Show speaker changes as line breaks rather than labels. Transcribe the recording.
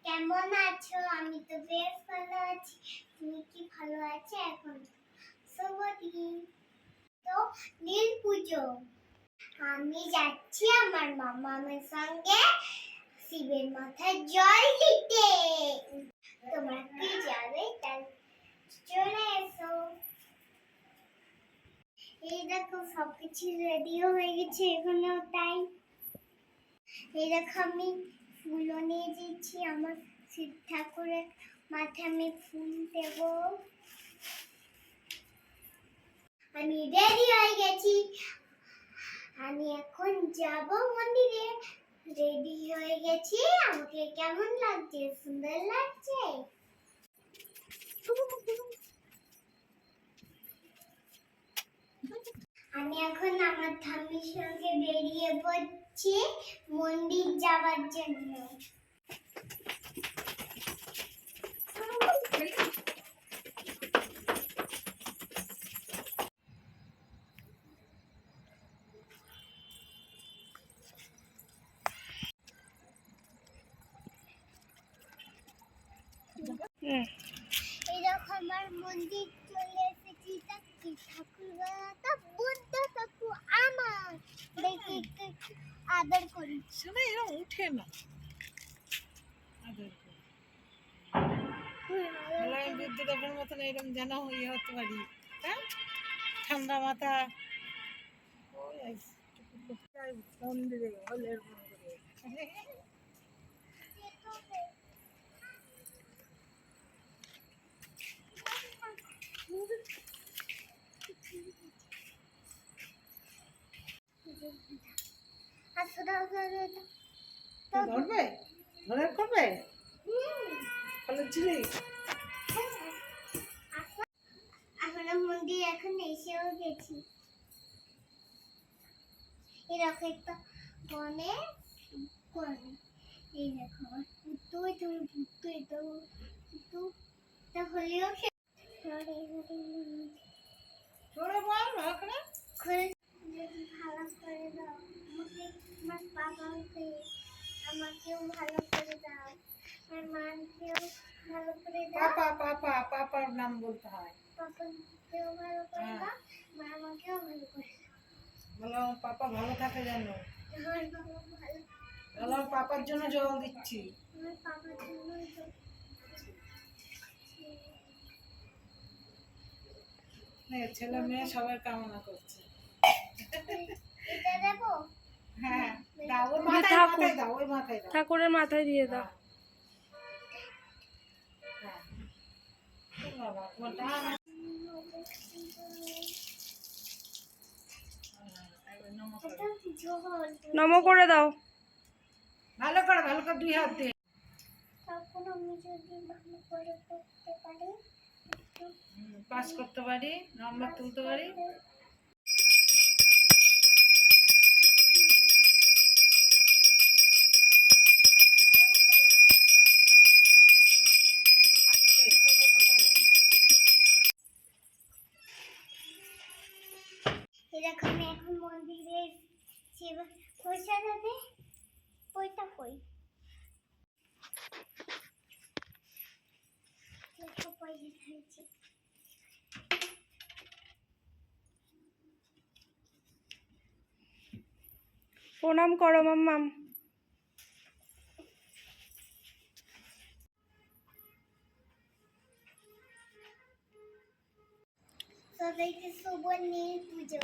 কেমন আছো? আমি তো বেশ ভালো আছি। তুমি কি ভালো আছো? এখন শুভ দিন। তো নীল পুজো, আমি যাচ্ছি আমার মামামের সঙ্গে শিবের মাথায় জল দিতে। তোমরা কি যাবে? তাহলে চলে এসো। এই দেখো সবকিছু রেডিও হয়ে গেছে, এখনো তাই। এই দেখো আমি ফুলও নিয়ে যাচ্ছি, আমার শিব ঠাকুরের মাথায় আমি ফুল দেব। আমি রেডি হয়ে গেছি, আমি এখন যাব মন্দিরে। রেডি হয়ে গেছি, আমাকে কেমন লাগছে? সুন্দর লাগছে। আমি এখন আমার ঠাম্মির সঙ্গে বেরিয়ে পড়ছি মন্দির যাওয়ার জন্য। এই দেখো আমার মন্দির চলে এসেছি। ঠাকুরবাড়াটা বুদ্ধ ঠাকুর আমার, দেখে আদর করি।
শোনা এরকম উঠে না, আদর করি। আমি বুদ্ধ ঠাকুরের মতন এরকম যেন ইয়ে হতে পারি, হ্যাঁ, ঠান্ডা মাথা। মন্দিরে হলের মন্দিরে ধরবে, ধরে করবে
আমরা মন্দির এখন এসেও গেছি। এরকম একটা বনে করে, এই দেখো পুতুই, তুমি পুতুই তো পুতুটা হলেও
ধরে বল ভালো করে।
ভালো করে দাও আমাকে, আমার বাবাকে, আমাকেও ভালো করে দাও, আমার মাকেও ভালো করে দাও।
পাপার নাম বলতে হয়।
পাপাকেও ভালো করে দাও, মামাকেও ভালো করে দাও।
বলো পাপা ভালো থাকে জানো।
আমার বাবা ভালো।
বলো পাপার জন্য জল দিচ্ছি।
আমার পাপার জন্যই তো।
ছেলে মেয়ে সবার কামনা করছে।
এটা দেবো?
হ্যাঁ দাও, ওর মাথায় দাও, ওই মাথায় দাও,
ঠাকুরের মাথায় দিয়ে দাও। নম করে দাও।
ভালো করে দুই হাত দিয়ে।
তখন আমি যদি ভালো করে করতে পারি,
পাস করতে পারি, নাম্বার তুলতে পারি।
এরকম আমি এখন মন্দিরে পয়সা দেবে, পয়সা কই? পয়সা খাইছি।
প্রণাম করো মাম্মাম।
সবাইকে শুভ নীল পুজো।